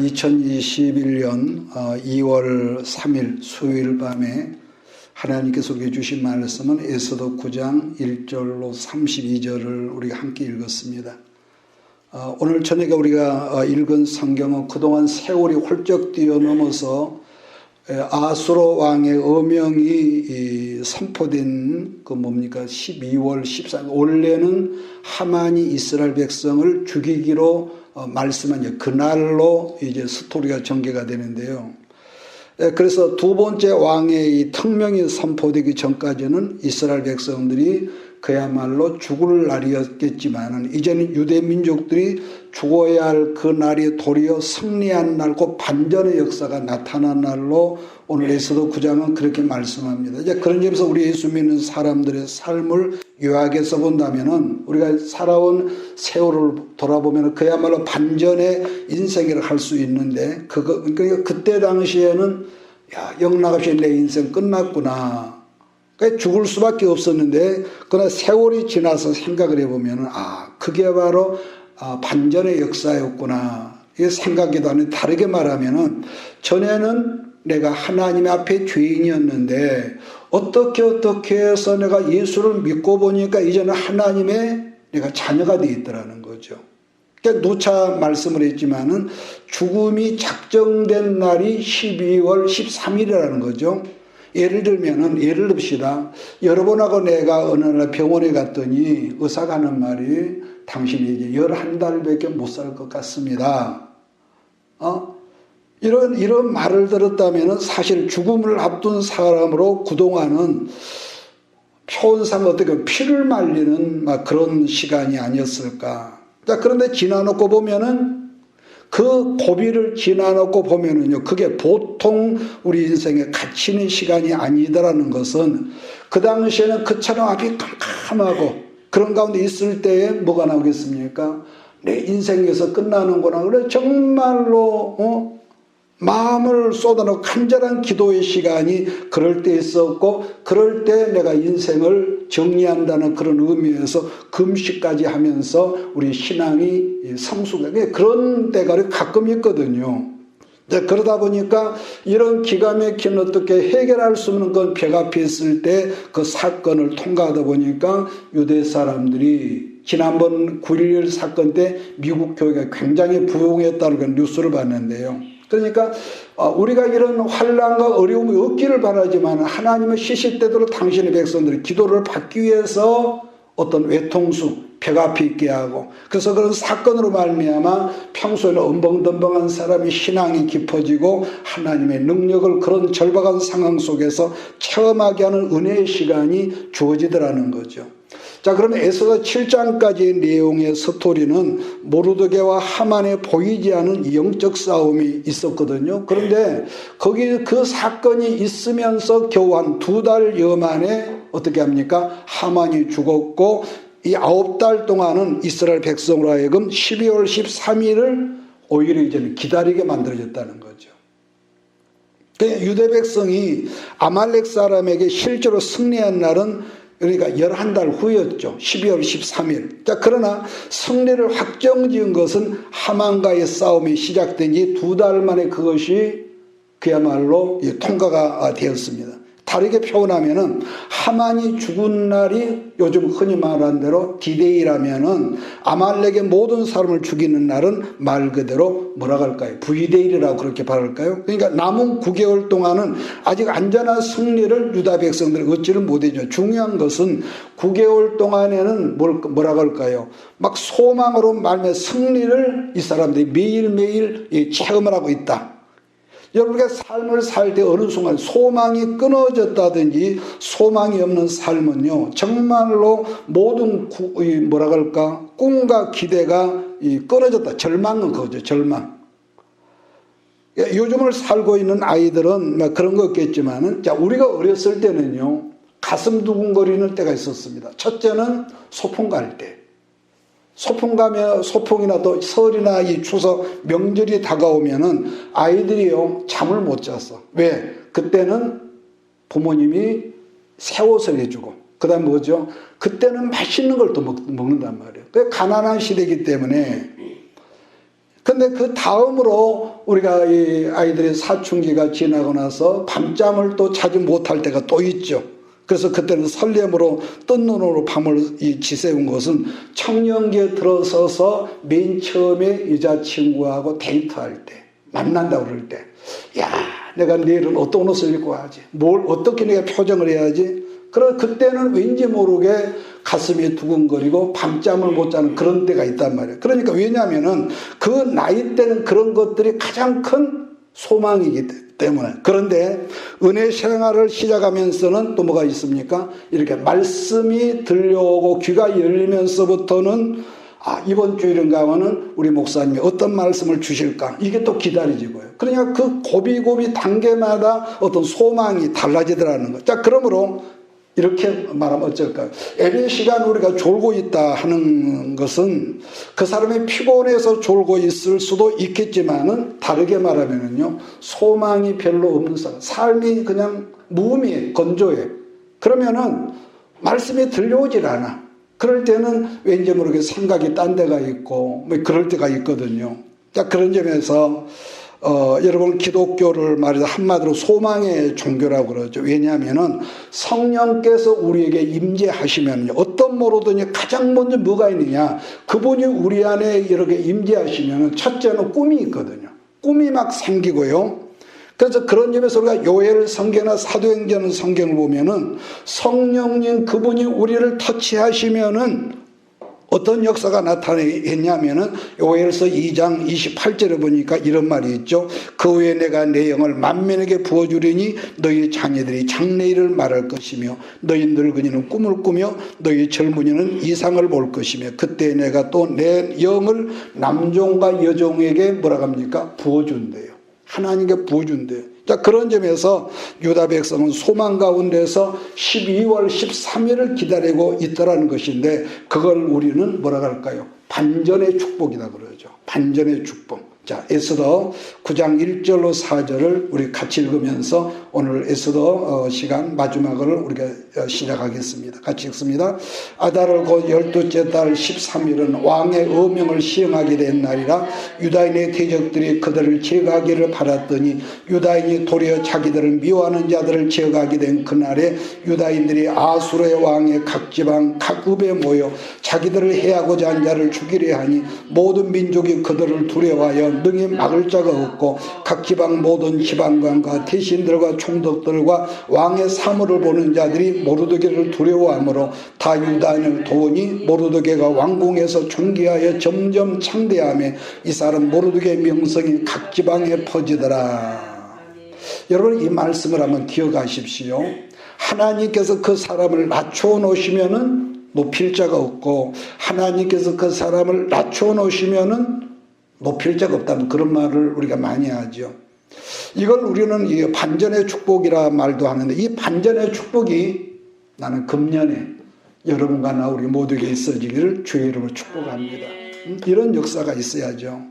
2021년 2월 3일 수요일 밤에 하나님께서 우리에게 주신 말씀은 에스더 9장 1절로 32절을 우리가 함께 읽었습니다. 오늘 저녁에 우리가 읽은 성경은 그동안 세월이 훌쩍 뛰어넘어서 아수르 왕의 어명이 선포된 12월 14일 원래는 하만이 이스라엘 백성을 죽이기로 말씀한 그날로 이제 스토리가 전개가 되는데요. 그래서 두 번째 왕의 이 특명이 선포되기 전까지는 이스라엘 백성들이 그야말로 죽을 날이었겠지만은 이제는 유대 민족들이 죽어야 할 그 날이 도리어 승리한 날고 반전의 역사가 나타난 날로 오늘 에스더 9장은 그렇게 말씀합니다. 이제 그런 점에서 우리 예수 믿는 사람들의 삶을 요약해서 본다면은 우리가 살아온 세월을 돌아보면 그야말로 반전의 인생이라 할 수 있는데 그러니까 그때 당시에는 영락없이 내 인생 끝났구나. 그러니까 죽을 수밖에 없었는데 그러나 세월이 지나서 생각을 해보면 그게 바로 반전의 역사였구나. 이게 생각이도 안 해. 다르게 말하면은 전에는 내가 하나님 앞에 죄인이었는데 어떻게 해서 내가 예수를 믿고 보니까 이제는 하나님의 내가 자녀가 되어 있더라는 거죠. 그러니까 누차 말씀을 했지만은 죽음이 작정된 날이 12월 13일이라는 거죠. 예를 듭시다. 여러분하고 내가 어느 날 병원에 갔더니 의사가 하는 말이 당신이 이제 11달밖에 못 살 것 같습니다. 이런 말을 들었다면 사실 죽음을 앞둔 사람으로 그동안은 표현상 어떻게 피를 말리는 그런 시간이 아니었을까. 그런데 지나놓고 보면은 그 고비를 지나놓고 보면은요, 그게 보통 우리 인생에 갇히는 시간이 아니더라는 것은 그 당시에는 그처럼 앞이 캄캄하고 그런 가운데 있을 때에 뭐가 나오겠습니까? 내 인생에서 끝나는구나. 그래 정말로 마음을 쏟아놓고 간절한 기도의 시간이 그럴 때 있었고 그럴 때 내가 인생을 정리한다는 그런 의미에서 금식까지 하면서 우리 신앙이 성숙해. 그런 때가 가끔 있거든요. 그러다 보니까 이런 기가 막힌 어떻게 해결할 수 없는 건 벽 앞에 있을 때 그 사건을 통과하다 보니까 유대 사람들이 지난번 9.11 사건 때 미국 교회가 굉장히 부흥했다는 그런 뉴스를 봤는데요. 그러니까 우리가 이런 환난과 어려움이 없기를 바라지만 하나님은 시시때대로 당신의 백성들이 기도를 받기 위해서 어떤 외통수 벽 앞에 있게 하고 그래서 그런 사건으로 말미암아 평소에는 엄벙덤벙한 사람이 신앙이 깊어지고 하나님의 능력을 그런 절박한 상황 속에서 체험하게 하는 은혜의 시간이 주어지더라는 거죠. 자, 그러면 에스더 7장까지의 내용의 스토리는 모르드게와 하만에 보이지 않은 영적 싸움이 있었거든요. 그런데 거기 그 사건이 있으면서 겨우 한 2달여 만에 어떻게 합니까? 하만이 죽었고 이 9달 동안은 이스라엘 백성으로 하여금 12월 13일을 오히려 이제는 기다리게 만들어졌다는 거죠. 유대 백성이 아말렉 사람에게 실제로 승리한 날은 그러니까 11달 후였죠. 12월 13일. 자, 그러나 승리를 확정지은 것은 하만과의 싸움이 시작된 지 2달 만에 그것이 그야말로 통과가 되었습니다. 다르게 표현하면은 하만이 죽은 날이 요즘 흔히 말하는 대로 디데이라면은 아말렉의 모든 사람을 죽이는 날은 말 그대로 뭐라고 할까요? V데이라고 그렇게 말할까요? 그러니까 남은 9개월 동안은 아직 안전한 승리를 유다 백성들이 얻지를 못했죠. 중요한 것은 9개월 동안에는 뭐라고 할까요? 막 소망으로 말하면 승리를 이 사람들이 매일매일 체험을 하고 있다. 여러분의 삶을 살 때 어느 순간 소망이 끊어졌다든지 소망이 없는 삶은요 정말로 모든 뭐라 그럴까 꿈과 기대가 끊어졌다. 절망은 그거죠. 절망. 요즘을 살고 있는 아이들은 그런 거 없겠지만은 자 우리가 어렸을 때는요 가슴 두근거리는 때가 있었습니다. 첫째는 소풍 갈 때. 소풍 가면 소풍이나 또 설이나 이 추석 명절이 다가오면은 아이들이요 잠을 못 잤어. 왜? 그때는 부모님이 새 옷을 해주고 그다음 뭐죠? 그때는 맛있는 걸 또 먹는단 말이에요. 가난한 시대이기 때문에 근데 그 다음으로 우리가 이 아이들의 사춘기가 지나고 나서 밤잠을 또 자지 못할 때가 또 있죠. 그래서 그때는 설렘으로 뜬 눈으로 밤을 지새운 것은 청년기에 들어서서 맨 처음에 여자친구하고 데이트할 때, 만난다고 그럴 때, 야, 내가 내일은 어떤 옷을 입고 가야지, 뭘 어떻게 내가 표정을 해야지. 그럼 그때는 왠지 모르게 가슴이 두근거리고 밤잠을 못 자는 그런 때가 있단 말이에요. 그러니까 왜냐하면은 그 나이 때는 그런 것들이 가장 큰 소망이기 때문에. 그런데 은혜 생활을 시작하면서는 또 뭐가 있습니까? 이렇게 말씀이 들려오고 귀가 열리면서부터는 이번 주일인가 하면은 우리 목사님이 어떤 말씀을 주실까? 이게 또 기다려지고요. 그러니까 그 고비고비 단계마다 어떤 소망이 달라지더라는 거. 자, 그러므로 이렇게 말하면 어쩔까요? 예배 시간 우리가 졸고 있다 하는 것은 그 사람이 피곤해서 졸고 있을 수도 있겠지만은 다르게 말하면은요, 소망이 별로 없는 사람, 삶이 그냥 무의미해, 건조해. 그러면은 말씀이 들려오질 않아. 그럴 때는 왠지 모르게 생각이 딴 데가 있고, 뭐 그럴 때가 있거든요. 자, 그런 점에서 여러분 기독교를 말해서 한마디로 소망의 종교라고 그러죠. 왜냐하면은 성령께서 우리에게 임재하시면 어떤 모로든지 가장 먼저 뭐가 있느냐, 그분이 우리 안에 이렇게 임재하시면 첫째는 꿈이 있거든요. 꿈이 막 생기고요. 그래서 그런 점에서 우리가 요엘 성경이나 사도행전 성경을 보면은 성령님 그분이 우리를 터치하시면은 어떤 역사가 나타나겠냐면은 요엘서 2장 28절에 보니까 이런 말이 있죠. 그 후에 내가 내 영을 만민에게 부어주리니 너희 자녀들이 장래일을 말할 것이며 너희 늙은이는 꿈을 꾸며 너희 젊은이는 이상을 볼 것이며 그때 내가 또 내 영을 남종과 여종에게 뭐라 합니까? 부어준대요. 하나님께 부어준대요. 자, 그런 점에서 유다 백성은 소망 가운데서 12월 13일을 기다리고 있더라는 것인데 그걸 우리는 뭐라 할까요? 반전의 축복이다 그러죠. 반전의 축복. 자, 에스더 9장 1절로 4절을 우리 같이 읽으면서 오늘 에스더 시간 마지막을 우리가 시작하겠습니다. 같이 읽습니다. 아달을 곧 12째 달 13일은 왕의 어명을 시행하게 된 날이라 유다인의 대적들이 그들을 제거하기를 바랐더니 유다인이 도리어 자기들을 미워하는 자들을 제거하게 된 그날에 유다인들이 아수르의 왕의 각 지방 각 읍에 모여 자기들을 해하고자 한 자를 죽이려 하니 모든 민족이 그들을 두려워하여 능히 막을 자가 없고 각 지방 모든 지방관과 대신들과 총독들과 왕의 사물을 보는 자들이 모르드게를 두려워하므로 다 유다인을 도우니 모르드게가 왕궁에서 존귀하여 점점 창대하며 이 사람 모르드게 명성이 각 지방에 퍼지더라. 여러분 이 말씀을 한번 기억하십시오. 하나님께서 그 사람을 낮춰 놓으시면은 높일 자가 없고 하나님께서 그 사람을 낮춰 놓으시면은 높일 자가 없다는 그런 말을 우리가 많이 하죠. 이걸 우리는 이 반전의 축복이라 말도 하는데 이 반전의 축복이 나는 금년에 여러분과 나 우리 모두에게 있어지기를 주의 이름으로 축복합니다. 이런 역사가 있어야죠.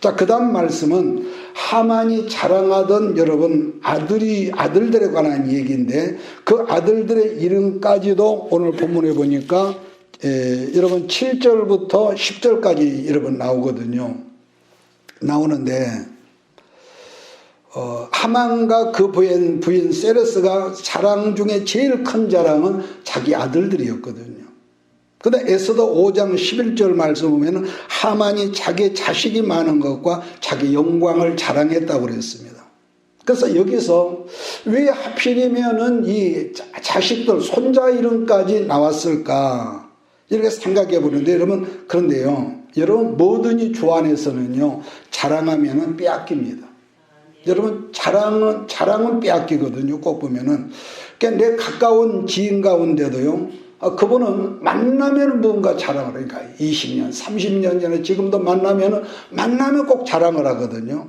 자, 그 다음 말씀은 하만이 자랑하던 여러분 아들들에 관한 얘기인데 그 아들들의 이름까지도 오늘 본문에 보니까 여러분 7절부터 10절까지 여러분 나오거든요. 나오는데 하만과 그 부인 세레스가 자랑 중에 제일 큰 자랑은 자기 아들들이었거든요. 그런데 에스더 5장 11절 말씀 보면 하만이 자기 자식이 많은 것과 자기 영광을 자랑했다고 그랬습니다. 그래서 여기서 왜 하필이면은 이 자식들 손자 이름까지 나왔을까 이렇게 생각해 보는데 여러분 그런데요. 여러분 뭐든지 주 안에서는요 자랑하면은 빼앗깁니다. 여러분 자랑은 빼앗기거든요. 꼭 보면은 그러니까 내 가까운 지인 가운데도요. 그분은 만나면 뭔가 자랑을 하니까 20년, 30년 전에 지금도 만나면 꼭 자랑을 하거든요.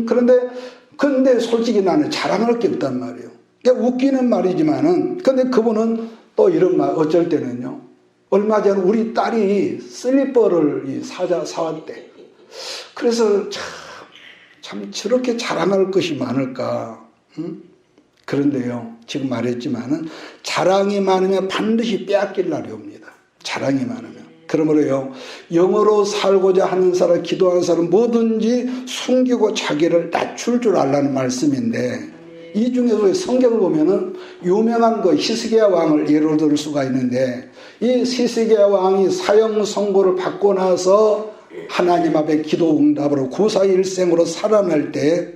그런데 솔직히 나는 자랑할 게 없단 말이에요. 그러니까 웃기는 말이지만은 근데 그분은 또 이런 말 어쩔 때는요. 얼마 전 우리 딸이 슬리퍼를 사왔대. 그래서 참 저렇게 자랑할 것이 많을까. 그런데요. 지금 말했지만은 자랑이 많으면 반드시 빼앗길 날이 옵니다. 자랑이 많으면. 그러므로요, 영어로 살고자 하는 사람, 기도하는 사람 뭐든지 숨기고 자기를 낮출 줄 알라는 말씀인데, 이 중에서 성경을 보면은 유명한 그 히스기야 왕을 예로 들 수가 있는데, 이 히스기야 왕이 사형 선고를 받고 나서 하나님 앞에 기도 응답으로 구사일생으로 살아날 때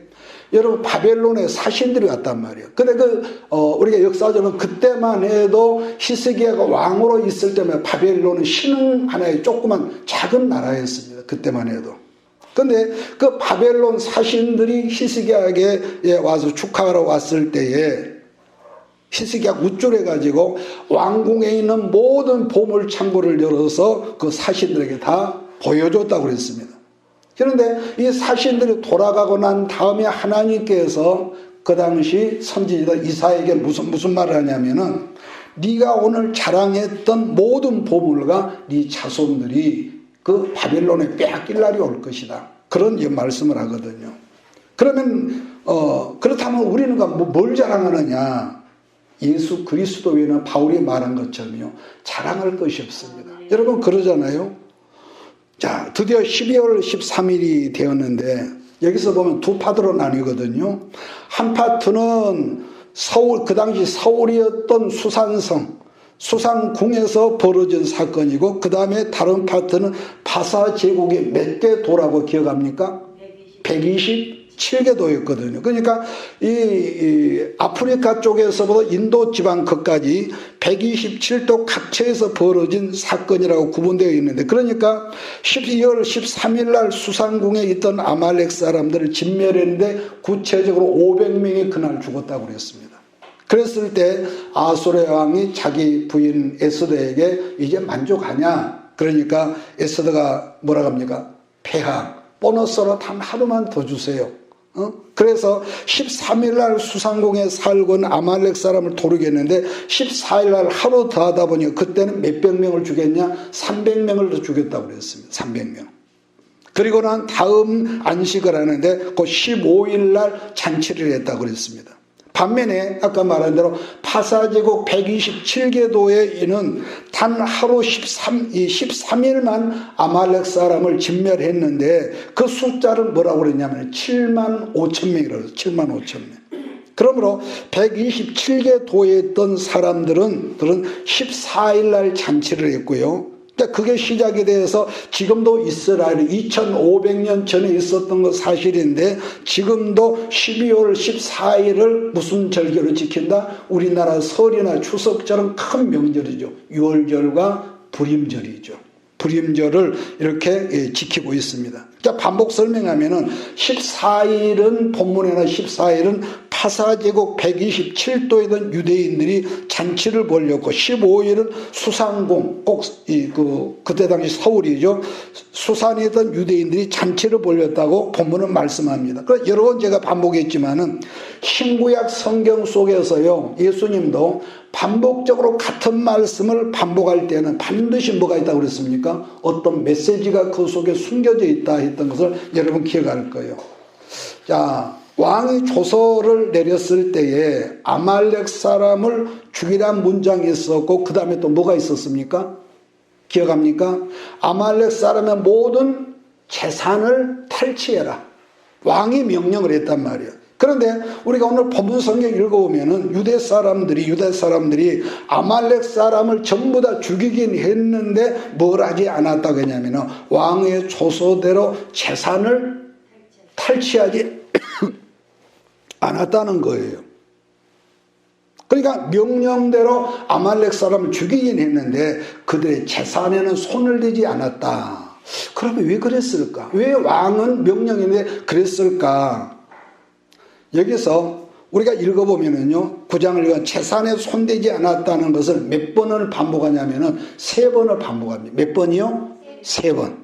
여러분 바벨론에 사신들이 왔단 말이에요. 근데 우리가 역사적으로 그때만 해도 히스기야가 왕으로 있을 때면 바벨론은 신흥 하나의 조그만 작은 나라였습니다. 그때만 해도. 근데 그 바벨론 사신들이 히스기야에게 와서 축하하러 왔을 때에 히스기야가 우쭐해가지고 왕궁에 있는 모든 보물 창고를 열어서 그 사신들에게 다 보여줬다고 그랬습니다. 그런데 이 사신들이 돌아가고 난 다음에 하나님께서 그 당시 선지자 이사야에게 무슨 말을 하냐면은, 네가 오늘 자랑했던 모든 보물과 네 자손들이 그 바벨론에 빼앗길 날이 올 것이다. 그런 말씀을 하거든요. 그러면 그렇다면 우리는 뭘 자랑하느냐? 예수 그리스도 외에는 바울이 말한 것처럼요, 자랑할 것이 없습니다. 여러분 그러잖아요. 자, 드디어 12월 13일이 되었는데 여기서 보면 두 파트로 나뉘거든요. 한 파트는 서울, 그 당시 서울이었던 수산궁에서 벌어진 사건이고, 그 다음에 다른 파트는 바사 제국의 몇 개 도라고 기억합니까? 127개 도였거든요. 그러니까 이 아프리카 쪽에서부터 인도 지방 끝까지 127도 각처에서 벌어진 사건이라고 구분되어 있는데, 그러니까 12월 13일 날 수산궁에 있던 아말렉 사람들을 진멸했는데 구체적으로 500명이 그날 죽었다고 그랬습니다. 그랬을 때 아수르 왕이 자기 부인 에스더에게 이제 만족하냐? 그러니까 에스더가 뭐라고 합니까? 폐하, 보너스로 단 하루만 더 주세요. 그래서 13일 날 수산궁에 살고 있는 아말렉 사람을 도르겠는데 14일 날 하루 더 하다 보니 그때는 몇백 명을 죽였냐? 300명을 더 죽였다고 그랬습니다. 300명. 그리고 난 다음 안식을 하는데 그 15일 날 잔치를 했다고 그랬습니다. 반면에 아까 말한 대로 파사제국 127개 도에 있는 단 하루 13일만 아말렉 사람을 진멸했는데 그 숫자를 뭐라고 그랬냐면 7만 5천 명이라고 했어요. 7만 5천 명. 그러므로 127개 도에 있던 사람들은 14일 날 잔치를 했고요. 그게 시작이 돼서 지금도 이스라엘이 2500년 전에 있었던 거 사실인데, 지금도 12월 14일을 무슨 절기로 지킨다? 우리나라 설이나 추석처럼 큰 명절이죠. 유월절과 불임절이죠. 불임절을 이렇게 지키고 있습니다. 자, 반복 설명하면은 14일은 본문에나 14일은 파사제국 127도이던 유대인들이 잔치를 벌였고, 15일은 수산궁, 꼭 그때 당시 서울이죠. 수산에 있던 유대인들이 잔치를 벌였다고 본문은 말씀합니다. 여러 번 제가 반복했지만은 신구약 성경 속에서요, 예수님도 반복적으로 같은 말씀을 반복할 때는 반드시 뭐가 있다고 그랬습니까? 어떤 메시지가 그 속에 숨겨져 있다 했던 것을 여러분 기억할 거예요. 자, 왕이 조서를 내렸을 때에 아말렉 사람을 죽이란 문장이 있었고, 그 다음에 또 뭐가 있었습니까? 기억합니까? 아말렉 사람의 모든 재산을 탈취해라. 왕이 명령을 했단 말이에요. 그런데 우리가 오늘 본문 성경 읽어보면은 유대 사람들이 아말렉 사람을 전부 다 죽이긴 했는데 뭘 하지 않았다고 했냐면은 왕의 조서대로 재산을 탈취하지 않았다는 거예요. 그러니까 명령대로 아말렉 사람을 죽이긴 했는데 그들의 재산에는 손을 대지 않았다. 그러면 왜 그랬을까? 왜 왕은 명령인데 그랬을까? 여기서 우리가 읽어보면은요, 9장을 읽으면 재산에 손대지 않았다는 것을 몇 번을 반복하냐면은 3번을 반복합니다. 몇 번이요? 3번.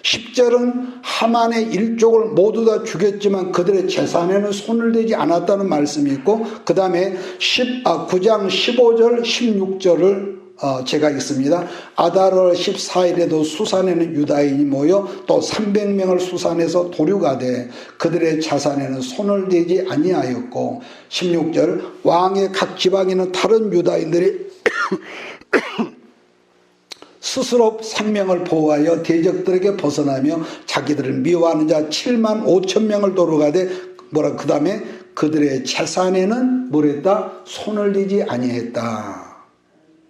10절은 하만의 일족을 모두 다 죽였지만 그들의 재산에는 손을 대지 않았다는 말씀이 있고, 그 다음에 9장 15절 16절을 제가 읽습니다. 아달월 14일에도 수산에는 유다인이 모여 또 300명을 수산해서 도륙하되 그들의 자산에는 손을 대지 아니하였고, 16절 왕의 각 지방에는 다른 유다인들이 스스로 생명을 보호하여 대적들에게 벗어나며 자기들을 미워하는 자 7만 5천 명을 도로가되 그 다음에 그들의 재산에는 뭐랬다? 손을 대지 아니했다.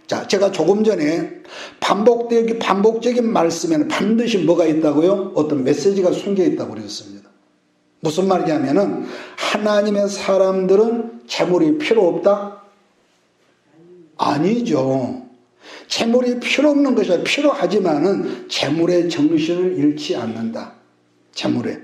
자, 제가 조금 전에 반복적인 말씀에는 반드시 뭐가 있다고요? 어떤 메시지가 숨겨 있다고 그랬습니다. 무슨 말이냐면은 하나님의 사람들은 재물이 필요 없다? 아니죠. 재물이 필요 없는 것이 필요하지만은 재물의 정신을 잃지 않는다. 재물에.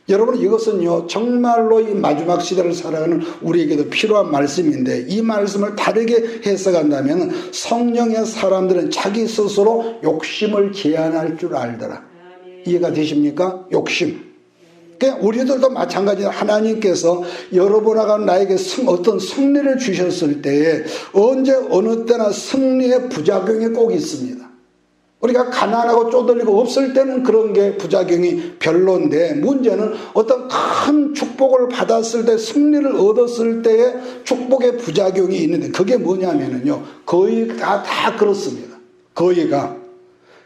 여러분 이것은요 정말로 이 마지막 시대를 살아가는 우리에게도 필요한 말씀인데 이 말씀을 다르게 해석한다면 성령의 사람들은 자기 스스로 욕심을 제한할 줄 알더라. 이해가 되십니까? 욕심. 그러니까 우리들도 마찬가지로 하나님께서 여러분하고 나에게 어떤 승리를 주셨을 때에 언제 어느 때나 승리의 부작용이 꼭 있습니다. 우리가 가난하고 쪼들리고 없을 때는 그런 게 부작용이 별로인데 문제는 어떤 큰 축복을 받았을 때 승리를 얻었을 때에 축복의 부작용이 있는데 그게 뭐냐면요 거의 다 그렇습니다. 거의가.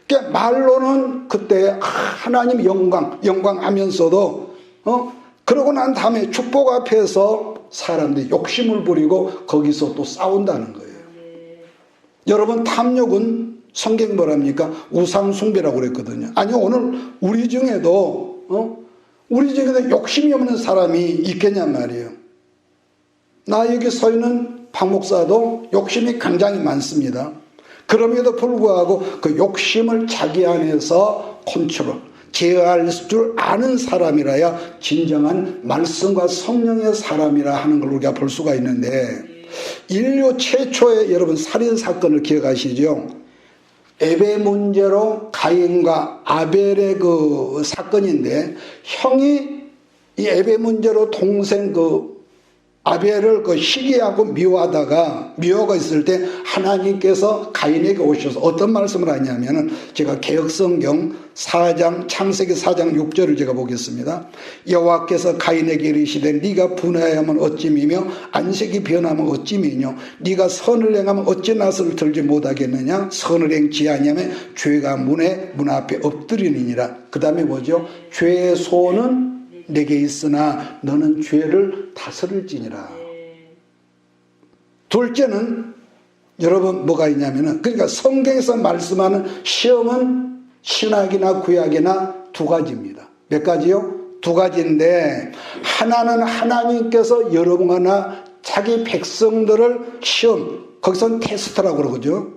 그러니까 말로는 그때 하나님 영광 하면서도 그러고 난 다음에 축복 앞에서 사람들이 욕심을 부리고 거기서 또 싸운다는 거예요. 여러분 탐욕은 성경 뭐랍니까? 우상숭배라고 그랬거든요. 아니 오늘 우리 중에도 욕심이 없는 사람이 있겠냔 말이에요. 나 여기 서 있는 박 목사도 욕심이 굉장히 많습니다. 그럼에도 불구하고 그 욕심을 자기 안에서 컨트롤, 제어할 줄 아는 사람이라야 진정한 말씀과 성령의 사람이라 하는 걸 우리가 볼 수가 있는데 인류 최초의 여러분 살인사건을 기억하시죠? 에베 문제로 가인과 아벨의 그 사건인데 형이 이 에베 문제로 동생 아벨을 시기하고 미워가 있을 때 하나님께서 가인에게 오셔서 어떤 말씀을 하냐면은 제가 개역성경 4장 창세기 4장 6절을 제가 보겠습니다. 여호와께서 가인에게 이르시되 네가 분하여하면 어찌미며 안색이 변하면 어찌미뇨 네가 선을 행하면 어찌 낯을 들지 못하겠느냐 선을 행치 아니하면 죄가 문 앞에 엎드리느니라. 그 다음에 뭐죠? 죄의 소원은 내게 있으나 너는 죄를 다스릴지니라. 둘째는 여러분 뭐가 있냐면은 그러니까 성경에서 말씀하는 시험은 신약이나 구약이나 두 가지입니다. 몇 가지요? 두 가지인데 하나는 하나님께서 여러분과 자기 백성들을 시험, 거기서는 테스트라고 그러죠.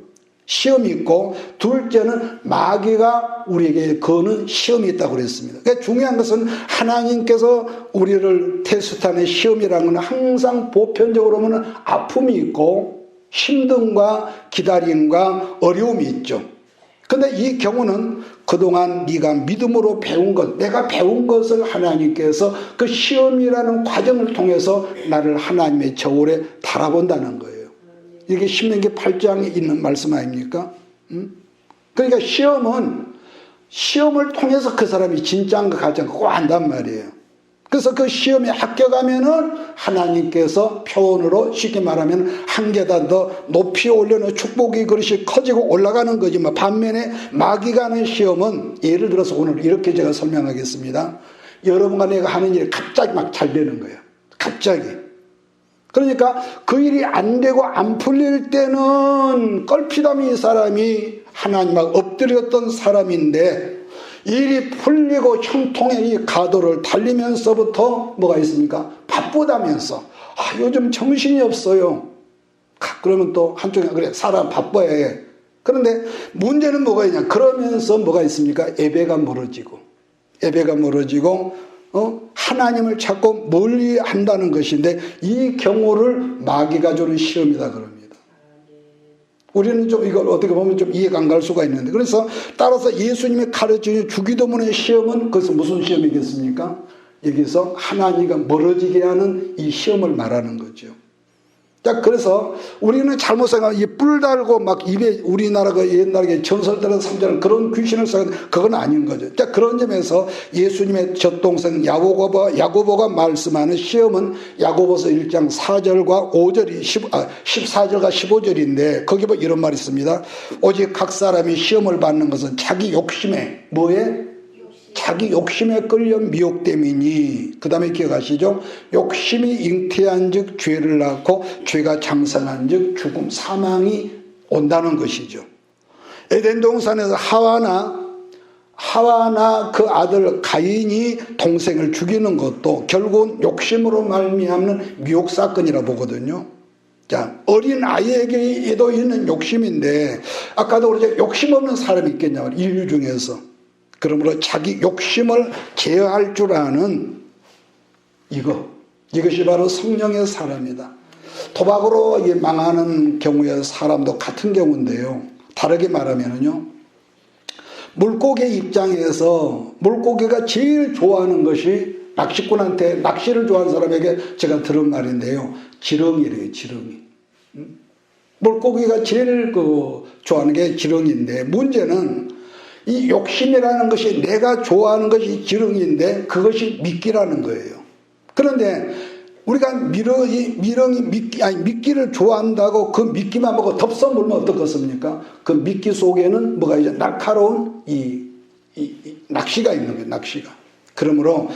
시험이 있고 둘째는 마귀가 우리에게 거는 시험이 있다고 그랬습니다. 그러니까 중요한 것은 하나님께서 우리를 테스트하는 시험이라는 건 항상 보편적으로 보면 아픔이 있고 힘듦과 기다림과 어려움이 있죠. 근데 이 경우는 그동안 네가 믿음으로 배운 것, 내가 배운 것을 하나님께서 그 시험이라는 과정을 통해서 나를 하나님의 저울에 달아본다는 거예요. 이게 신명기 8장에 있는 말씀 아닙니까? 그러니까 시험을 통해서 그 사람이 진짜인가 가짜인가 꼭 안단 말이에요. 그래서 그 시험에 합격하면은 하나님께서 표현으로 쉽게 말하면 한 계단 더 높이 올려놓은 축복의 그릇이 커지고 올라가는 거지만 반면에 마귀가 하는 시험은 예를 들어서 오늘 이렇게 제가 설명하겠습니다. 여러분과 내가 하는 일이 갑자기 막 잘 되는 거예요. 갑자기. 그러니까 그 일이 안 되고 안 풀릴 때는 껄피담이 이 사람이 하나님 앞에 엎드렸던 사람인데 일이 풀리고 형통의 이 가도를 달리면서부터 뭐가 있습니까? 바쁘다면서 요즘 정신이 없어요. 그러면 또 한쪽에 그래 사람 바빠야 해. 그런데 문제는 뭐가 있냐? 그러면서 뭐가 있습니까? 예배가 멀어지고 하나님을 자꾸 멀리 한다는 것인데 이 경우를 마귀가 주는 시험이다 그럽니다. 우리는 좀 이걸 어떻게 보면 좀 이해가 안 갈 수가 있는데 그래서 따라서 예수님이 가르치는 주기도문의 시험은 그것은 무슨 시험이겠습니까? 여기서 하나님과 멀어지게 하는 이 시험을 말하는 거죠. 자, 그래서 우리는 잘못 생각하면 이 뿔 달고 막 입에 우리나라가 옛날에 전설들은 삼자는 그런 귀신을 써요. 그건 아닌 거죠. 자, 그런 점에서 예수님의 젖동생 야고보가 말씀하는 시험은 야고보서 1장 4절과 5절이 14절과 15절인데 거기 보면 이런 말이 있습니다. 오직 각 사람이 시험을 받는 것은 자기 욕심에 뭐에? 자기 욕심에 끌려 미혹됨이니. 그 다음에 기억하시죠? 욕심이 잉태한 즉 죄를 낳고 죄가 장성한 즉 죽음 사망이 온다는 것이죠. 에덴 동산에서 하와나 그 아들 가인이 동생을 죽이는 것도 결국은 욕심으로 말미암는 미혹 사건이라 보거든요. 자, 어린 아이에게도 있는 욕심인데 아까도 그러죠. 욕심 없는 사람이 있겠냐 인류 중에서. 그러므로 자기 욕심을 제어할 줄 아는 이것이 바로 성령의 사람이다. 도박으로 망하는 경우에 사람도 같은 경우인데요. 다르게 말하면요. 물고기 입장에서 물고기가 제일 좋아하는 것이 낚시꾼한테 낚시를 좋아하는 사람에게 제가 들은 말인데요. 지렁이래요, 지렁이. 물고기가 제일 좋아하는 게 지렁이인데 문제는 이 욕심이라는 것이 내가 좋아하는 것이 지렁이인데 그것이 미끼라는 거예요. 그런데 우리가 미끼를 좋아한다고 그 미끼만 먹고 덥석 물면 어떻겠습니까? 그 미끼 속에는 뭐가 이제 날카로운 이 낚시가 있는 거예요. 낚시가. 그러므로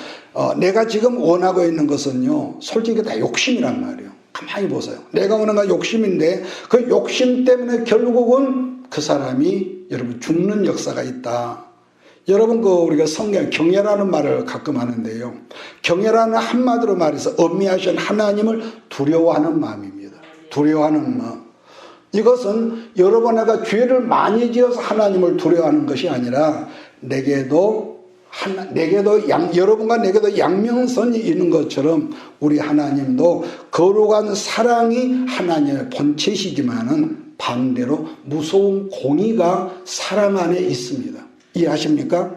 내가 지금 원하고 있는 것은요. 솔직히 다 욕심이란 말이에요. 가만히 보세요. 내가 원하는 건 욕심인데 그 욕심 때문에 결국은 그 사람이 여러분 죽는 역사가 있다. 여러분 우리가 성경 경외라는 말을 가끔 하는데요. 경외라는 한마디로 말해서 엄미하신 하나님을 두려워하는 마음입니다. 두려워하는 마음. 이것은 여러분 내가 죄를 많이 지어서 하나님을 두려워하는 것이 아니라 여러분과 내게도 양면선이 있는 것처럼 우리 하나님도 거룩한 사랑이 하나님의 본체시지만은 반대로 무서운 공의가 사랑 안에 있습니다. 이해하십니까?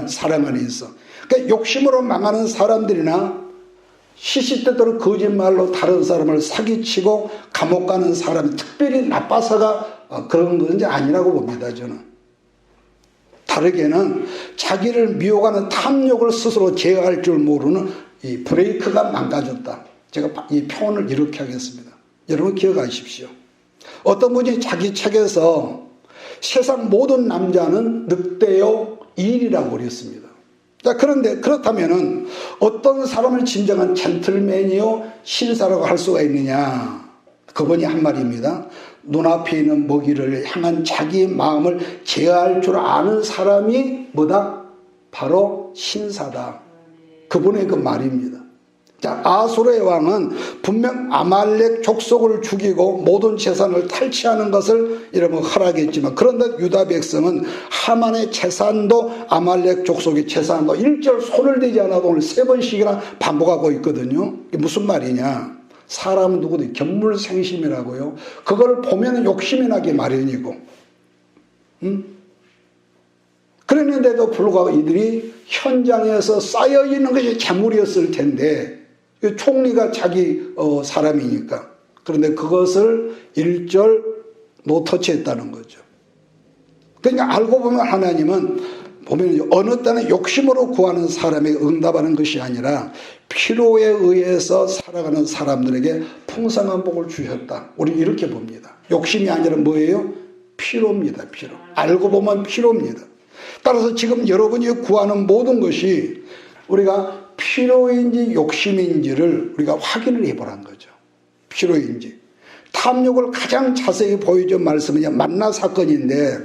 사랑 안에 있어. 그러니까 욕심으로 망하는 사람들이나 시시때때로 거짓말로 다른 사람을 사기치고 감옥 가는 사람이 특별히 나빠서가 그런 것은 아니라고 봅니다. 저는. 다르게는 자기를 미혹하는 탐욕을 스스로 제어할 줄 모르는 이 브레이크가 망가졌다. 제가 이 표현을 이렇게 하겠습니다. 여러분 기억하십시오. 어떤 분이 자기 책에서 세상 모든 남자는 늑대요 일이라고 그랬습니다. 자, 그런데 그렇다면은 어떤 사람을 진정한 젠틀맨이요 신사라고 할 수가 있느냐? 그분이 한 말입니다. 눈앞에 있는 먹이를 향한 자기의 마음을 제어할 줄 아는 사람이 뭐다? 바로 신사다. 그분의 그 말입니다. 자, 아수르의 왕은 분명 아말렉 족속을 죽이고 모든 재산을 탈취하는 것을 이러면 허락했지만 그런데 유다 백성은 하만의 재산도 아말렉 족속의 재산도 일절 손을 대지 않아도 오늘 3번씩이나 반복하고 있거든요. 이게 무슨 말이냐? 사람은 누구든 견물생심이라고요. 그걸 보면 욕심이 나기 마련이고 그랬는데도 불구하고 이들이 현장에서 쌓여있는 것이 재물이었을 텐데 총리가 자기 사람이니까. 그런데 그것을 일절 노터치했다는 거죠. 그러니까 알고 보면 하나님은 보면 어느 때는 욕심으로 구하는 사람에게 응답하는 것이 아니라 필요에 의해서 살아가는 사람들에게 풍성한 복을 주셨다. 우리 이렇게 봅니다. 욕심이 아니라 뭐예요? 필요입니다. 필요. 알고 보면 필요입니다. 따라서 지금 여러분이 구하는 모든 것이 우리가 필요인지 욕심인지를 우리가 확인을 해보라는 거죠. 필요인지. 탐욕을 가장 자세히 보여준 말씀은 만나 사건인데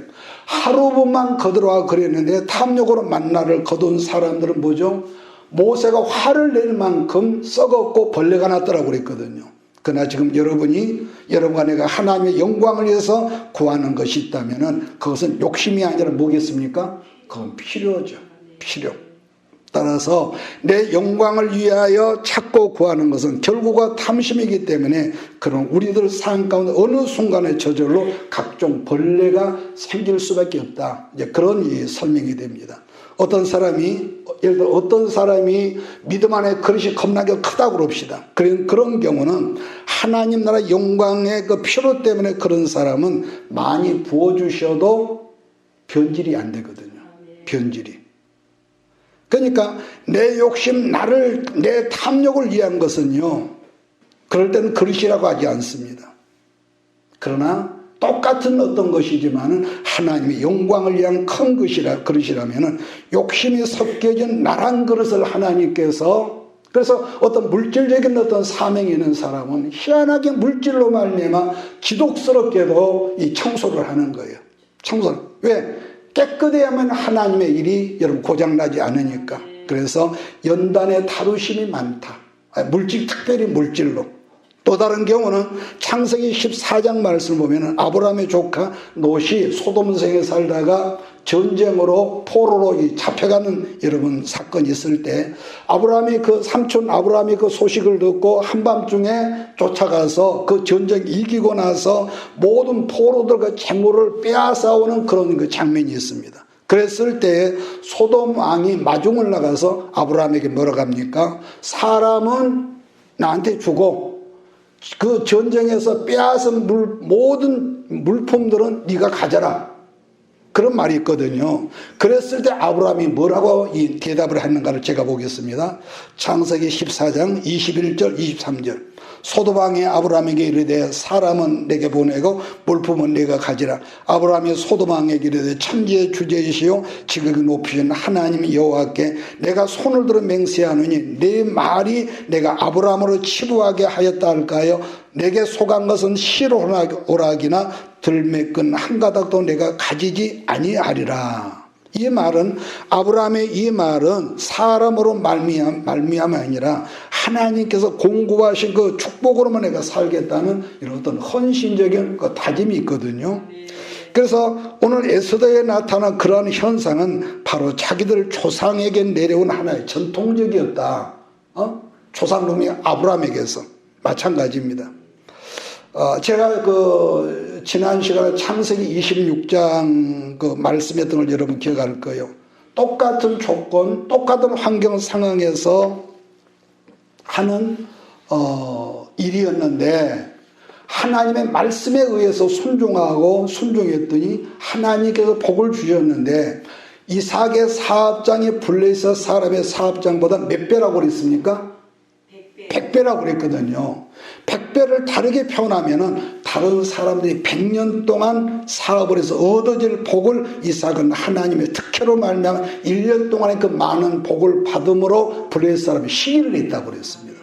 하루분만 거들어와 그랬는데 탐욕으로 만나를 거둔 사람들은 뭐죠? 모세가 화를 낼 만큼 썩었고 벌레가 났더라고 그랬거든요. 그러나 지금 여러분과 내가 하나님의 영광을 위해서 구하는 것이 있다면 그것은 욕심이 아니라 뭐겠습니까? 그건 필요죠. 필요. 따라서 내 영광을 위하여 찾고 구하는 것은 결국은 탐심이기 때문에 그런 우리들 삶 가운데 어느 순간에 저절로 각종 벌레가 생길 수밖에 없다. 이제 그런 설명이 됩니다. 어떤 사람이 예를 들어 어떤 사람이 믿음 안에 그릇이 겁나게 크다고 그럽시다. 그런 경우는 하나님 나라 영광의 그 피로 때문에 그런 사람은 많이 부어주셔도 변질이 안 되거든요. 변질이. 그러니까 내 욕심, 내 탐욕을 위한 것은요, 그럴 때는 그릇이라고 하지 않습니다. 그러나 똑같은 어떤 것이지만은 하나님의 영광을 위한 큰 그릇이라면은 욕심이 섞여진 나란 그릇을 하나님께서, 그래서 어떤 물질적인 어떤 사명이 있는 사람은 희한하게 물질로 말미암아 지독스럽게도 이 청소를 하는 거예요. 청소를. 왜? 깨끗해야만 하나님의 일이 여러분 고장나지 않으니까. 그래서 연단의 다루심이 많다. 특별히 물질로. 또 다른 경우는 창세기 14장 말씀을 보면 아브라함의 조카 롯이 소돔성에 살다가 전쟁으로 포로로 잡혀가는 여러분 사건이 있을 때 아브라함이 그 삼촌 아브라함이 그 소식을 듣고 한밤중에 쫓아가서 그 전쟁 이기고 나서 모든 포로들과 재물을 빼앗아오는 그런 그 장면이 있습니다. 그랬을 때 소돔 왕이 마중을 나가서 아브라함에게 뭐라고 합니까? 사람은 나한테 주고 그 전쟁에서 빼앗은 모든 물품들은 네가 가져라. 그런 말이 있거든요. 그랬을 때 아브라함이 뭐라고 이 대답을 했는가를 제가 보겠습니다. 창세기 14장 21절 23절. 소돔 왕이 아브라함에게 이르되 사람은 내게 보내고 물품은 내가 가지라. 아브라함이 소돔 왕에게 이르되 천지의 주제이시오 지극히 높으신 하나님 여호와께 내가 손을 들어 맹세하노니 내 말이 내가 아브라함으로 치부하게 하였다 할까요? 내게 속한 것은 실오락이나 들매끈 한 가닥도 내가 가지지 아니하리라. 이 말은 아브라함의 이 말은 사람으로 말미암아 아니라 하나님께서 공급하신 그 축복으로만 내가 살겠다는 이런 어떤 헌신적인 그 다짐이 있거든요. 그래서 오늘 에스더에 나타난 그러한 현상은 바로 자기들 조상에게 내려온 하나의 전통적이었다. 조상놈이 아브라함에게서 마찬가지입니다. 제가 지난 시간에 창세기 26장 말씀했던 걸 여러분 기억할 거예요. 똑같은 조건, 똑같은 환경 상황에서 하는 일이었는데 하나님의 말씀에 의해서 순종했더니 하나님께서 복을 주셨는데 이삭의 사업장이 블레셋 사람의 사업장보다 몇 배라고 그랬습니까? 100배라고 그랬거든요. 100배를 다르게 표현하면은 다른 사람들이 100년 동안 사업을 해서 얻어질 복을 이삭은 하나님의 특혜로 말미암아 1년 동안의 그 많은 복을 받음으로 블레셋 사람이 시기를 했다고 그랬습니다.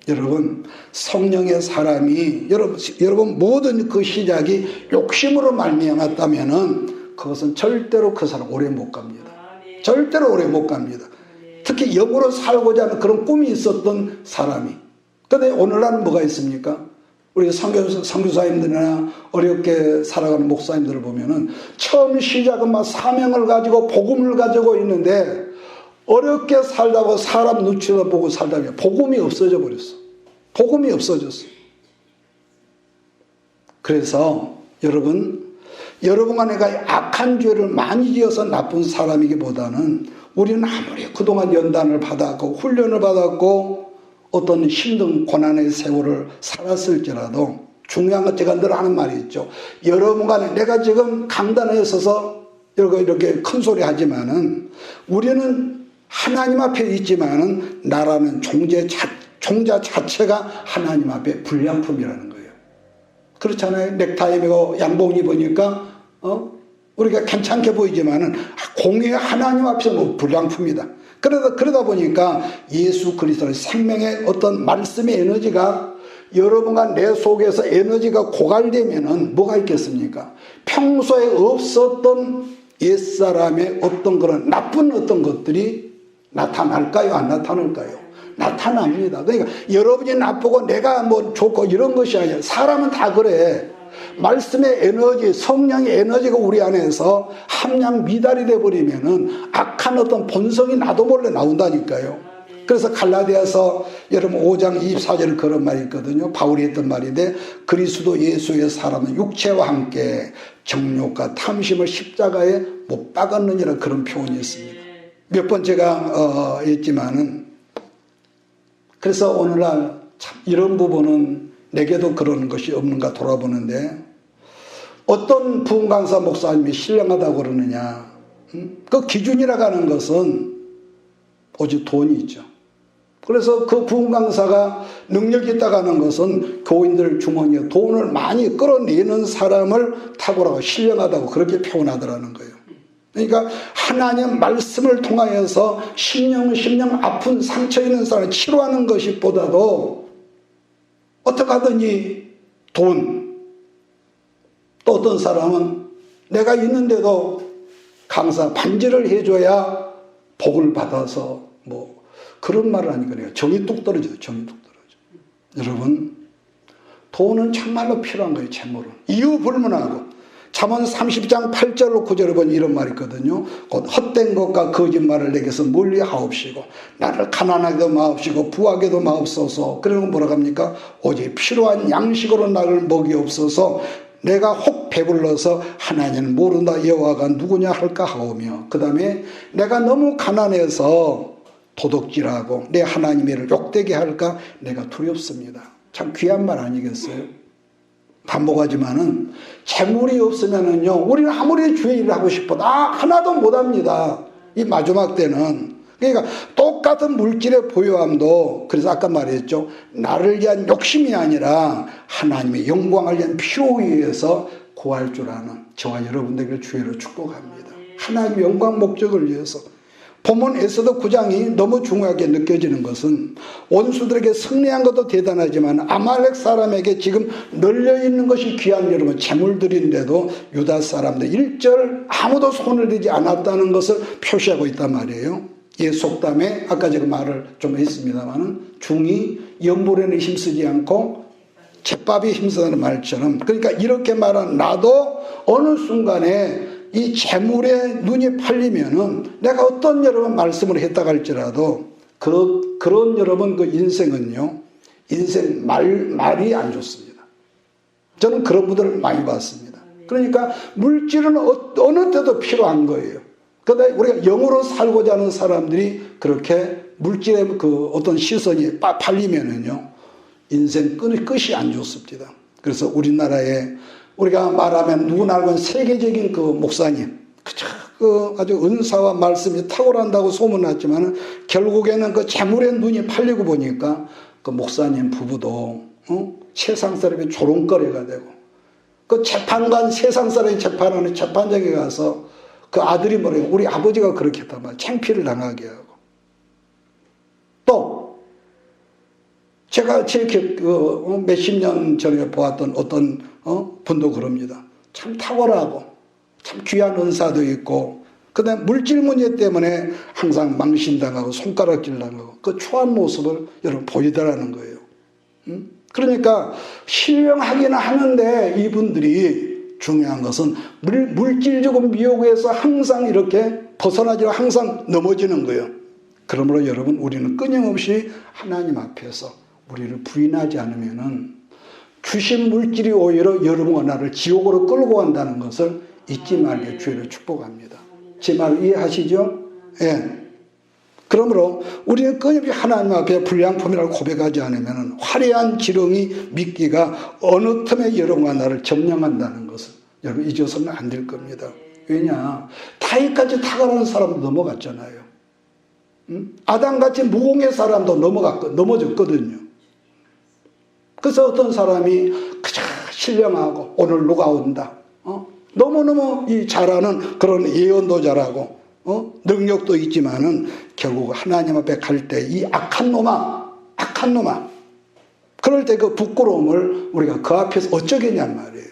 여러분 성령의 사람이 여러분 모든 그 시작이 욕심으로 말미암았다면은 그것은 절대로 그 사람 오래 못 갑니다. 절대로 오래 못 갑니다. 특히 영으로 살고자 하는 그런 꿈이 있었던 사람이. 그런데 오늘날은 뭐가 있습니까? 우리 선교사님들이나 어렵게 살아가는 목사님들을 보면은 처음 시작은 막 사명을 가지고 복음을 가지고 있는데 어렵게 살다가 사람 눈치를 보고 살다 보면 복음이 없어져 버렸어. 복음이 없어졌어. 그래서 여러분과 내가 악한 죄를 많이 지어서 나쁜 사람이기보다는 우리는 아무리 그동안 연단을 받았고 훈련을 받았고 어떤 힘든 고난의 세월을 살았을지라도 중요한 건 제가 늘 하는 말이 있죠. 여러분과 내가 지금 강단에 서서 이렇게 큰 소리 하지만은 우리는 하나님 앞에 있지만은 나라는 종자 자체가 하나님 앞에 불량품이라는 거예요. 그렇잖아요. 넥타이 메고 양복 입으니까 우리가 괜찮게 보이지만은 공의 하나님 앞에서는 불량품이다. 그러다 보니까 예수 그리스도의 생명의 어떤 말씀의 에너지가 여러분과 내 속에서 에너지가 고갈되면은 뭐가 있겠습니까? 평소에 없었던 옛사람의 어떤 그런 나쁜 어떤 것들이 나타날까요? 안 나타날까요? 나타납니다. 그러니까 여러분이 나쁘고 내가 뭐 좋고 이런 것이 아니라 사람은 다 그래. 말씀의 에너지, 성령의 에너지가 우리 안에서 함량 미달이 돼버리면은 악한 어떤 본성이 나도 몰래 나온다니까요. 그래서 갈라디아서 여러분 5장 24절 그런 말이 있거든요. 바울이 했던 말인데 그리스도 예수의 사람은 육체와 함께 정욕과 탐심을 십자가에 못 박았느니라 그런 표현이 있습니다. 몇 번 제가 했지만은 그래서 오늘날 참 이런 부분은 내게도 그런 것이 없는가 돌아보는데 어떤 부흥 강사 목사님이 신령하다고 그러느냐. 그 기준이라고 하는 것은 오직 돈이 있죠. 그래서 그 부흥 강사가 능력이 있다고 하는 것은 교인들 주머니에 돈을 많이 끌어내는 사람을 탁월하고 신령하다고 그렇게 표현하더라는 거예요. 그러니까 하나님 말씀을 통하여서 심령 아픈 상처 있는 사람을 치료하는 것이 보다도 어떻게 하더니 돈, 또 어떤 사람은 내가 있는데도 강사 반지를 해줘야 복을 받아서 뭐 그런 말을 하니까 정이 뚝 떨어져요. 정이 뚝 떨어져. 여러분 돈은 정말로 필요한 거예요. 재물은. 이유 불문하고 잠언 30장 8절로 9절에 보면 이런 말이 있거든요. 곧 헛된 것과 거짓말을 내게서 멀리하옵시고 나를 가난하게도 마옵시고 부하게도 마옵소서. 그러고 뭐라고 합니까? 오직 필요한 양식으로 나를 먹이옵소서. 내가 혹 배불러서 하나님은 모른다 여호와가 누구냐 할까 하오며 그 다음에 내가 너무 가난해서 도둑질하고 내 하나님을 욕되게 할까 내가 두렵습니다. 참 귀한 말 아니겠어요? 반복하지만은 재물이 없으면은요 우리는 아무리 주의 일을 하고 싶어도 하나도 못합니다. 이 마지막 때는. 그러니까 똑같은 물질의 보유함도 그래서 아까 말했죠. 나를 위한 욕심이 아니라 하나님의 영광을 위한 필요에 의해서 구할 줄 아는 저와 여러분들에게 주의로 축복합니다. 하나님의 영광 목적을 위해서. 본문 에스더 9장이 너무 중요하게 느껴지는 것은 원수들에게 승리한 것도 대단하지만 아말렉 사람에게 지금 널려있는 것이 귀한 여러분 재물들인데도 유다 사람들 일절 아무도 손을 대지 않았다는 것을 표시하고 있단 말이에요. 이 속담에 아까 제가 말을 좀 했습니다만은 중이 연불에는 힘쓰지 않고 잿밥에 힘쓰는 말처럼 그러니까 이렇게 말한 나도 어느 순간에 이 재물에 눈이 팔리면은 내가 어떤 여러분 말씀을 했다 할지라도 그런 여러분 그 인생은요 인생 말이 안 좋습니다. 저는 그런 분들을 많이 봤습니다. 그러니까 물질은 어느 때도 필요한 거예요. 그런데 우리가 영으로 살고자 하는 사람들이 그렇게 물질의 그 어떤 시선이 팔리면은요 인생 끝이 안 좋습니다. 그래서 우리나라에 우리가 말하면 누구나 알고 있는 세계적인 그 목사님, 그 아주 은사와 말씀이 탁월한다고 소문났지만 결국에는 그 재물에 눈이 팔리고 보니까 그 목사님 부부도 세상 사람이 조롱거리가 되고 그 재판관 세상 사람이 재판하는 재판장에 가서 그 아들이 뭐래요? 우리 아버지가 그렇게 했단 말이에요. 창피를 당하게 하고 또 제가 몇십 년 전에 보았던 어떤 분도 그럽니다. 참 탁월하고 참 귀한 은사도 있고 그다음에 물질 문제 때문에 항상 망신당하고 손가락질 당하고 그 초한 모습을 여러분 보이더라는 거예요. 그러니까 신령하기는 하는데 이분들이 중요한 것은 물질적인 미혹에서 항상 이렇게 벗어나지고 항상 넘어지는 거예요. 그러므로 여러분 우리는 끊임없이 하나님 앞에서 우리를 부인하지 않으면은 주신 물질이 오히려 여러분과 나를 지옥으로 끌고 간다는 것을 잊지 말게 주의를 축복합니다. 제 말 이해하시죠? 예. 그러므로 우리는 끊임없이 하나님 앞에 불량품이라고 고백하지 않으면 화려한 지렁이 미끼가 어느 틈에 여러분과 나를 점령한다는 것을 여러분 잊어서는 안 될 겁니다. 왜냐? 다윗같이 탁월한 사람도 넘어갔잖아요. 아담같이 무공의 사람도 넘어졌거든요. 그래서 어떤 사람이 그저 신령하고 오늘 누가 온다. 너무너무 잘하는 그런 예언도 잘하고 능력도 있지만은 결국 하나님 앞에 갈 때 이 악한 놈아 그럴 때 그 부끄러움을 우리가 그 앞에서 어쩌겠냔 말이에요.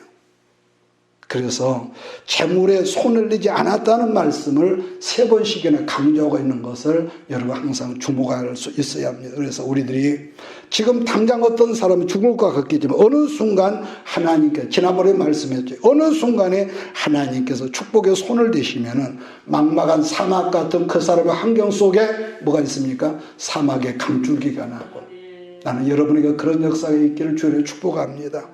그래서 재물에 손을 내지 않았다는 말씀을 3번씩이나 강조하고 있는 것을 여러분 항상 주목할 수 있어야 합니다. 그래서 우리들이 지금 당장 어떤 사람이 죽을 것 같겠지만 어느 순간 하나님께 지난번에 말씀했죠. 어느 순간에 하나님께서 축복의 손을 대시면은 막막한 사막 같은 그 사람의 환경 속에 뭐가 있습니까? 사막의 강줄기가 나고 나는 여러분에게 그런 역사가 있기를 주를 축복합니다.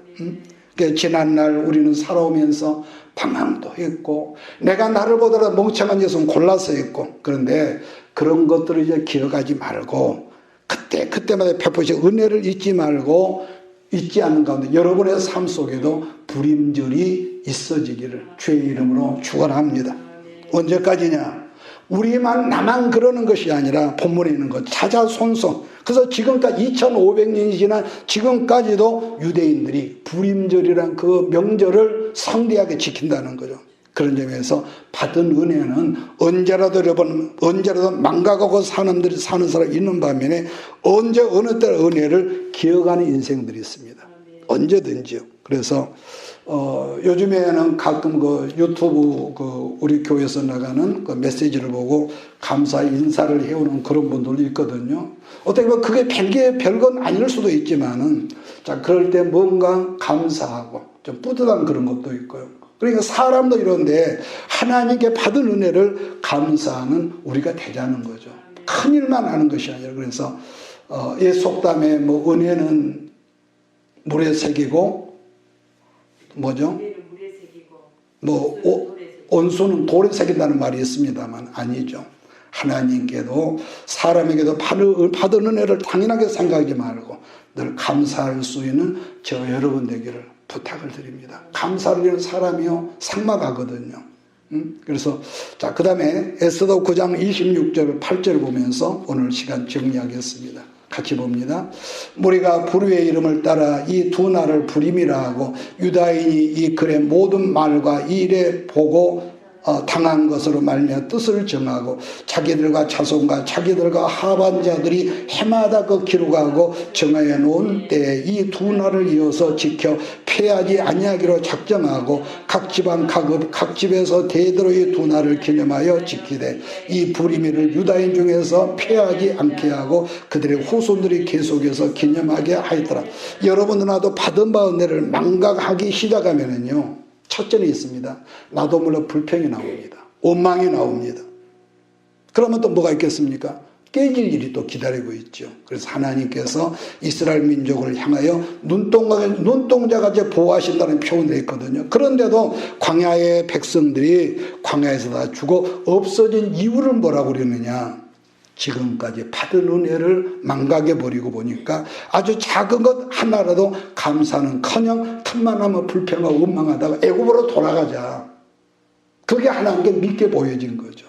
그러니까 지난날 우리는 살아오면서 방황도 했고 내가 나를 보더라도 멍청한 녀석은 골라서 했고 그런데 그런 것들을 이제 기억하지 말고 그때마다 베푸신 은혜를 잊지 말고 잊지 않는 가운데 여러분의 삶 속에도 불임절이 있어지기를 주의 이름으로 축원합니다. 언제까지냐? 우리만 나만 그러는 것이 아니라 본문에 있는 것 자자손손. 그래서 지금까지 2500년이 지난 지금까지도 유대인들이 불임절이란 그 명절을 성대하게 지킨다는 거죠. 그런 점에서 받은 은혜는 언제라도 여러분 언제라도 망각하고 사는 사람이 있는 반면에 언제 어느 때 은혜를 기억하는 인생들이 있습니다. 언제든지요. 그래서 요즘에는 가끔 그 유튜브 우리 교회에서 나가는 그 메시지를 보고 감사 인사를 해오는 그런 분들도 있거든요. 어떻게 보면 그게 별건 아닐 수도 있지만은 자 그럴 때 뭔가 감사하고 좀 뿌듯한 그런 것도 있고요. 그러니까 사람도 이런데 하나님께 받은 은혜를 감사하는 우리가 되자는 거죠. 큰 일만 하는 것이 아니라 그래서 옛 속담에 뭐 은혜는 물에 새기고 뭐죠? 뭐 온수는 돌에 새긴다는 말이 있습니다만 아니죠. 하나님께도 사람에게도 받은 은혜를 당연하게 생각하지 말고 늘 감사할 수 있는 저 여러분 되기를 부탁을 드립니다. 감사를 하는 사람이요 삭막하거든요. 그래서 자 그다음에 에스더 9장 26절 8절 보면서 오늘 시간 정리하겠습니다. 같이 봅니다. 우리가 불의의 이름을 따라 이 두 날을 불임이라 하고 유다인이 이 글의 모든 말과 일에 보고 당한 것으로 말미암아 뜻을 정하고 자기들과 자손과 자기들과 하반자들이 해마다 그 기록하고 정하여 놓은 때에 이 두 날을 이어서 지켜 폐하지 아니하기로 작정하고 각 지방 각 집에서 대대로 이 두 날을 기념하여 지키되 이 불임일을 유다인 중에서 폐하지 않게 하고 그들의 후손들이 계속해서 기념하게 하였더라. 여러분들 나도 받은 바 은혜를 망각하기 시작하면은요 첫째는 있습니다. 나도 몰라 불평이 나옵니다. 원망이 나옵니다. 그러면 또 뭐가 있겠습니까? 깨질 일이 또 기다리고 있죠. 그래서 하나님께서 이스라엘 민족을 향하여 눈동자같이 보호하신다는 표현이 있거든요. 그런데도 광야의 백성들이 광야에서 다 죽어 없어진 이유를 뭐라고 그러느냐? 지금까지 받은 은혜를 망각해버리고 보니까 아주 작은 것 하나라도 감사는커녕 틈만 하면 불평하고 원망하다가 애굽으로 돌아가자. 그게 하나님께 믿게 보여진 거죠.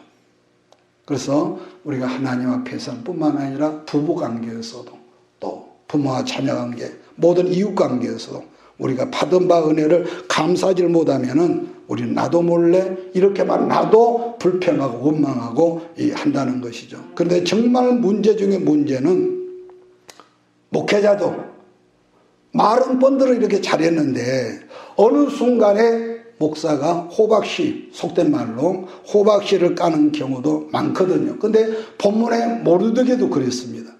그래서 우리가 하나님 앞에서는 뿐만 아니라 부부관계에서도 또 부모와 자녀관계 모든 이웃관계에서도 우리가 받은 바 은혜를 감사하지를 못하면은 우리는 나도 몰래 이렇게만 나도 불평하고 원망하고 한다는 것이죠. 그런데 정말 문제 중에 문제는 목회자도 많은 번들을 이렇게 잘했는데 어느 순간에 목사가 호박씨, 속된 말로 호박씨를 까는 경우도 많거든요. 근데 본문에 모르드게도 그랬습니다.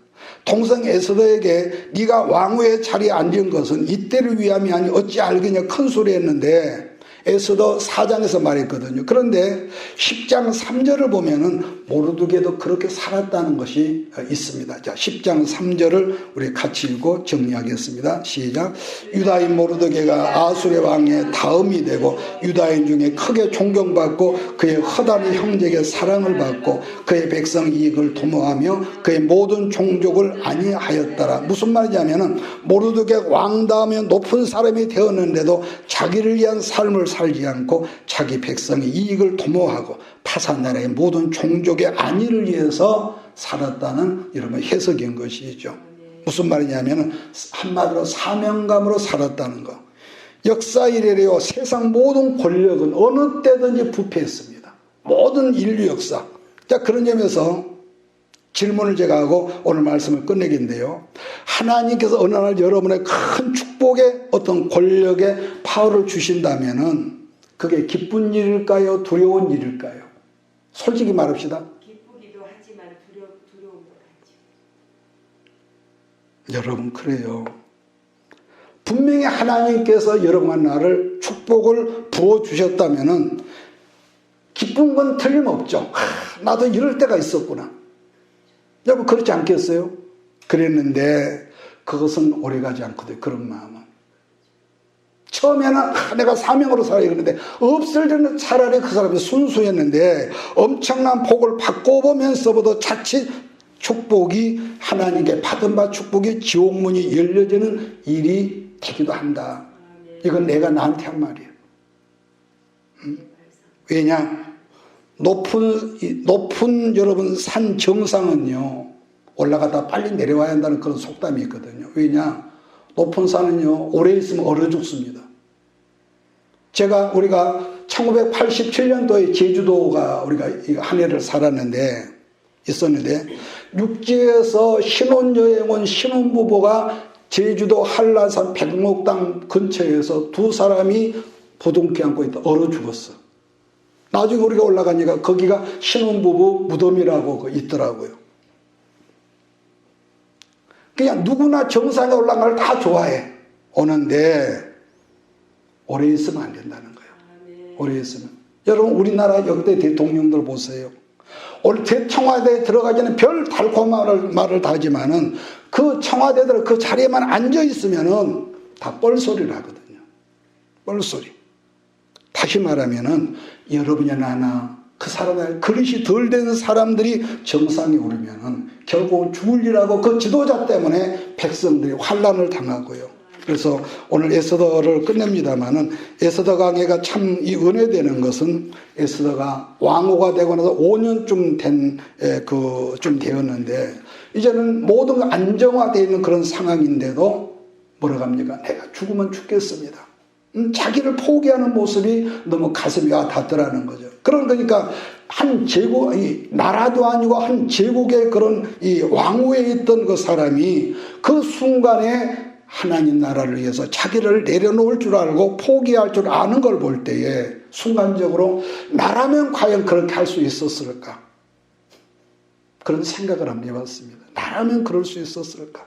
동생 에스더에게 네가 왕후의 자리에 앉은 것은 이때를 위함이 아니 어찌 알겠냐 큰 소리 했는데 에스더 4장에서 말했거든요. 그런데 10장 3절을 보면은 모르드게도 그렇게 살았다는 것이 있습니다. 자, 10장 3절을 우리 같이 읽고 정리하겠습니다. 시작. 유다인 모르드게가 아수르 왕의 다음이 되고 유다인 중에 크게 존경받고 그의 허다한 형제에게 사랑을 받고 그의 백성 이익을 도모하며 그의 모든 종족을 안위하였더라. 무슨 말이냐면은 모르드게 왕 다음에 높은 사람이 되었는데도 자기를 위한 삶을 살지 않고 자기 백성의 이익을 도모하고 파산나라의 모든 종족의 안위를 위해서 살았다는 이런 해석인 것이죠. 무슨 말이냐면 한마디로 사명감으로 살았다는 거. 역사 이래로 세상 모든 권력은 어느 때든지 부패했습니다. 모든 인류 역사. 자, 그런 점에서 질문을 제가 하고 오늘 말씀을 끝내긴데요. 하나님께서 어느 날 여러분의 큰 축복의 어떤 권력의 파워를 주신다면은 그게 기쁜 일일까요? 두려운 일일까요? 솔직히 말합시다. 기쁘기도 하지만 두려움도 하죠. 여러분 그래요. 분명히 하나님께서 여러분과 나를 축복을 부어주셨다면은 기쁜 건 틀림없죠. 나도 이럴 때가 있었구나. 여러분 그렇지 않겠어요? 그랬는데 그것은 오래가지 않거든요. 그런 마음은. 처음에는 내가 사명으로 살아야 그러는데 없을 때는 차라리 그 사람이 순수했는데 엄청난 복을 받고 보면서부터 자칫 축복이 하나님께 받은 바 축복이 지옥문이 열려지는 일이 되기도 한다. 이건 내가 나한테 한 말이에요. 왜냐? 높은 여러분 산 정상은요 올라가다 빨리 내려와야 한다는 그런 속담이 있거든요. 왜냐? 높은 산은요 오래 있으면 얼어 죽습니다. 우리가 1987년도에 제주도가 우리가 한 해를 있었는데 육지에서 신혼여행 온 신혼부부가 제주도 한라산 백록당 근처에서 두 사람이 부둥켜 안고 있다 얼어 죽었어. 나중에 우리가 올라가니까 거기가 신혼부부 무덤이라고 있더라고요. 그냥 누구나 정상에 올라간 걸 다 좋아해 오는데 오래 있으면 안 된다는 거예요. 오래 있으면. 여러분 우리나라 역대 대통령들 보세요. 오늘 청와대에 들어가기 전에 별 달콤한 말을 다 하지만은 그 청와대들 그 자리에만 앉아 있으면은 다 뻘소리를 하거든요. 뻘소리. 다시 말하면은 여러분이나 나나 그 사람의 그릇이 덜 된 사람들이 정상에 오르면은 결국 죽으리라고 그 지도자 때문에 백성들이 환난을 당하고요. 그래서 오늘 에스더를 끝냅니다마는 에스더 강해가 참 이 은혜되는 것은 에스더가 왕후가 되고 나서 5년쯤 좀 되었는데 이제는 모든 게 안정화되어 있는 그런 상황인데도 뭐라고 합니까? 내가 죽으면 죽겠습니다. 자기를 포기하는 모습이 너무 가슴이 와닿더라는 거죠. 그러니까 한 제국, 나라도 아니고 한 제국의 그런 이 왕후에 있던 그 사람이 그 순간에 하나님 나라를 위해서 자기를 내려놓을 줄 알고 포기할 줄 아는 걸 볼 때에 순간적으로 나라면 과연 그렇게 할 수 있었을까? 그런 생각을 한번 해봤습니다. 나라면 그럴 수 있었을까?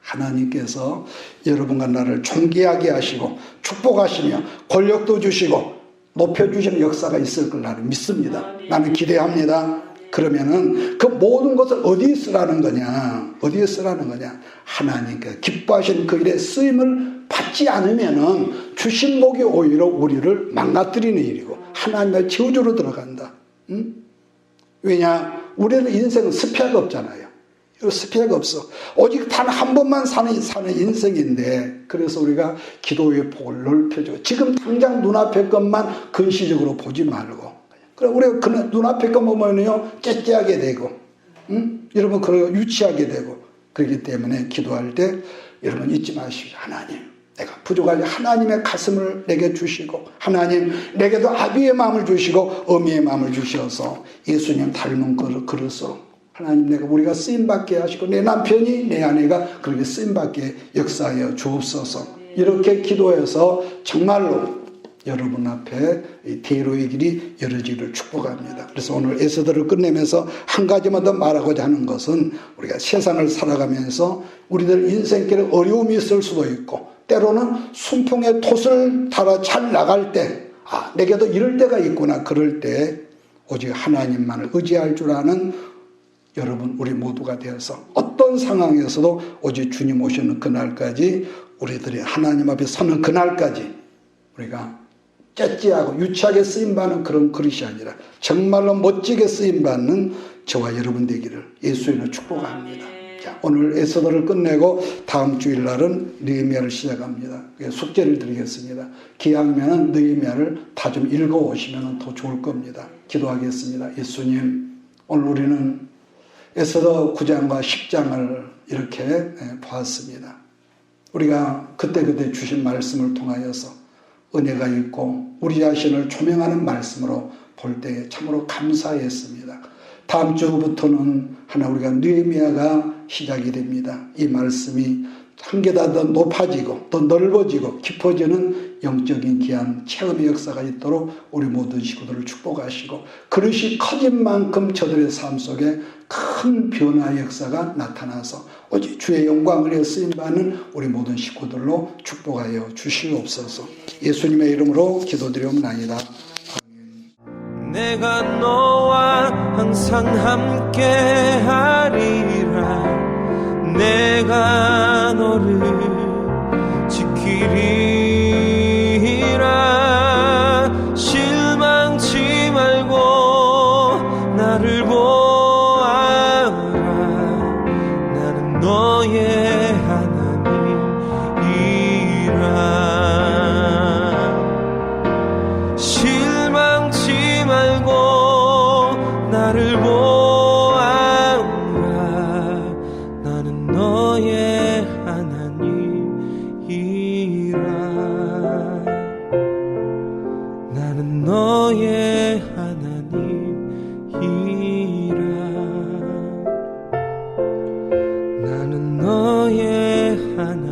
하나님께서 여러분과 나를 존귀하게 하시고 축복하시며 권력도 주시고 높여주시는 역사가 있을 걸 나는 믿습니다. 나는 기대합니다. 그러면은 그 모든 것을 어디에 쓰라는 거냐? 어디에 쓰라는 거냐? 하나님께 기뻐하시는 그 일에 쓰임을 받지 않으면은 주신 복이 오히려 우리를 망가뜨리는 일이고 하나님의 저주로 들어간다. 왜냐? 우리는 인생은 스피아가 없잖아요. 스피아가 없어. 오직 단 한 번만 사는 인생인데 그래서 우리가 기도의 폭을 넓혀줘. 지금 당장 눈앞의 것만 근시적으로 보지 말고 그럼 우리가 그 눈앞에 거 보면요 째째하게 되고 여러분 그리고 유치하게 되고 그렇기 때문에 기도할 때 여러분 잊지 마십시오. 하나님 내가 부족할 때 하나님의 가슴을 내게 주시고 하나님 내게도 아비의 마음을 주시고 어미의 마음을 주셔서 예수님 닮은 그릇으로 하나님 우리가 쓰임받게 하시고 내 남편이 내 아내가 그렇게 쓰임받게 역사하여 주옵소서. 이렇게 기도해서 정말로 여러분 앞에 대로의 길이 열어지기를 축복합니다. 그래서 오늘 에스더를 끝내면서 한 가지만 더 말하고자 하는 것은 우리가 세상을 살아가면서 우리들 인생길에 어려움이 있을 수도 있고 때로는 순풍의 돛을 타러 잘 나갈 때 내게도 이럴 때가 있구나. 그럴 때 오직 하나님만을 의지할 줄 아는 여러분 우리 모두가 되어서 어떤 상황에서도 오직 주님 오시는 그날까지 우리들이 하나님 앞에 서는 그날까지 우리가 째째하고 유치하게 쓰임받는 그런 그릇이 아니라 정말로 멋지게 쓰임받는 저와 여러분 되기를 예수님을 축복합니다. 자, 오늘 에스더를 끝내고 다음 주일날은 느헤미야를 시작합니다. 숙제를 드리겠습니다. 기왕이면 느헤미야를 다 좀 읽어오시면 더 좋을 겁니다. 기도하겠습니다. 예수님 오늘 우리는 에스더 9장과 10장을 이렇게 보았습니다. 우리가 그때그때 주신 말씀을 통하여서 은혜가 있고 우리 자신을 조명하는 말씀으로 볼 때 참으로 감사했습니다. 다음 주부터는 우리가 느헤미야가 시작이 됩니다. 이 말씀이 한 계단 더 높아지고 더 넓어지고 깊어지는 영적인 귀한 체험의 역사가 있도록 우리 모든 식구들을 축복하시고 그릇이 커진 만큼 저들의 삶 속에 큰 변화의 역사가 나타나서 오직 주의 영광을 위해 쓰임받는 우리 모든 식구들로 축복하여 주시옵소서. 예수님의 이름으로 기도드리옵나이다. 내가 너와 항상 함께 하리라. 내가 너를 지키리. 나는 너의 하나님이라. 나는 너의 하나님.